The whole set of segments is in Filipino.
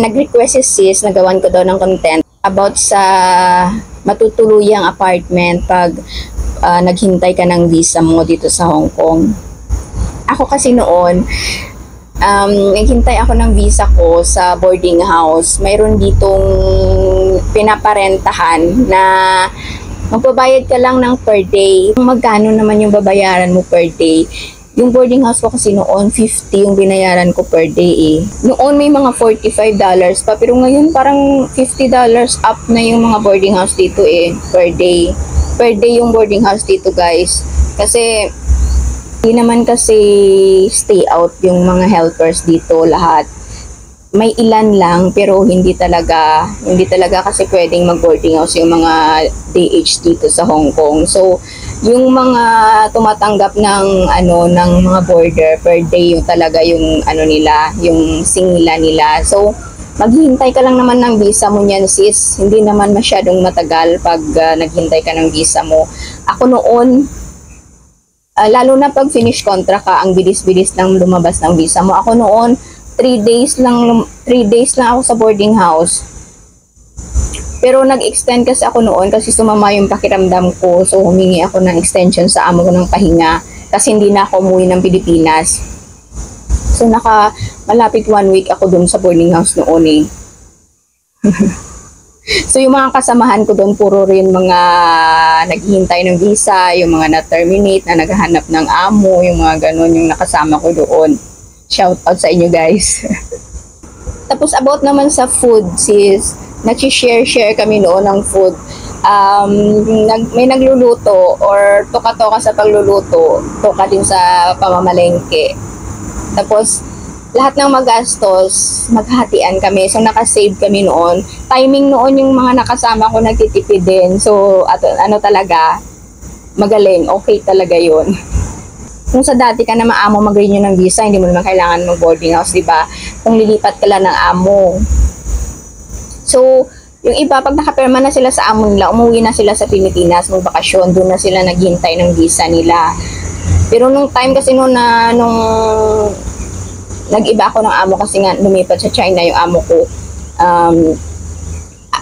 Nag-request si sis na gawan ko daw ng content about sa matutuluyang apartment pag naghintay ka ng visa mo dito sa Hong Kong. Ako kasi noon, naghintay ako ng visa ko sa boarding house. Mayroon ditong pinaparentahan na magbabayad ka lang ng per day. Magkano naman yung babayaran mo per day? Yung boarding house ko kasi noon, 50 yung binayaran ko per day eh. Noon may mga $45 pa, pero ngayon parang $50 up na yung mga boarding house dito eh, per day. Per day yung boarding house dito guys. Kasi, hindi naman kasi stay out yung mga helpers dito lahat. May ilan lang pero hindi talaga kasi pwedeng mag-boarding house yung mga DH dito sa Hong Kong. So, yung mga tumatanggap ng ng mga border per day yung talaga yung nila, yung singila nila. So, maghihintay ka lang naman ng visa mo niyan sis. Hindi naman masyadong matagal pag naghintay ka ng visa mo. Ako noon, lalo na pag finish contract ka, ang bilis-bilis lang lumabas ng visa mo. Ako noon, 3 days lang ako sa boarding house. Pero nag-extend kasi ako noon kasi sumama yung pakiramdam ko. So humingi ako ng extension sa amo ko ng pahinga kasi hindi na ako umuwi ng Pilipinas. So malapit 1 week ako dun sa boarding house noon eh. So yung mga kasamahan ko doon puro rin mga naghihintay ng visa, yung mga na-terminate na naghahanap ng amo, yung mga ganun yung nakasama ko doon. Shout out sa inyo guys. Tapos about naman sa food sis, nag-share kami noon ng food. May nagluluto or toka-toka sa pagluluto, toka din sa pamamalengke. Tapos lahat ng magastos, maghatian kami. So, nakasave kami noon. Timing noon yung mga nakasama ko nagtitipid din. So, talaga, magaling. Okay talaga yun. Kung sa dati ka na maamo mag-renew ng visa, hindi mo naman kailangan mag-boarding house, di ba? Kung lilipat ka lang ng amo. So, yung iba, pag nakapirma na sila sa amo nila, umuwi na sila sa Pilipinas, magbakasyon, doon na sila naghihintay ng visa nila. Pero nung time kasi nung nag-iba ako ng amo kasi nga lumipat sa China yung amo ko.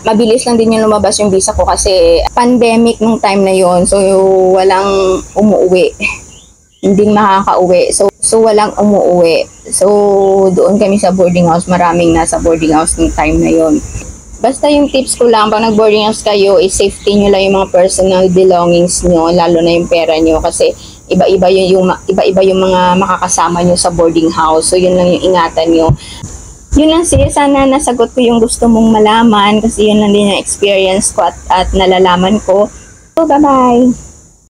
Mabilis lang din yung lumabas yung visa ko kasi pandemic nung time na yon. So walang umuwi. Hindi makakauwi. So walang umuwi. So doon kami sa boarding house. Maraming nasa boarding house nung time na yon. Basta yung tips ko lang, pag nag-boarding house kayo, safety nyo lang yung mga personal belongings nyo, lalo na yung pera nyo kasi iba-iba yung mga makakasama nyo sa boarding house. So yun lang yung ingatan nyo. Yun lang siya, sana nasagot ko yung gusto mong malaman kasi yun lang din yung experience ko at nalalaman ko. So bye-bye!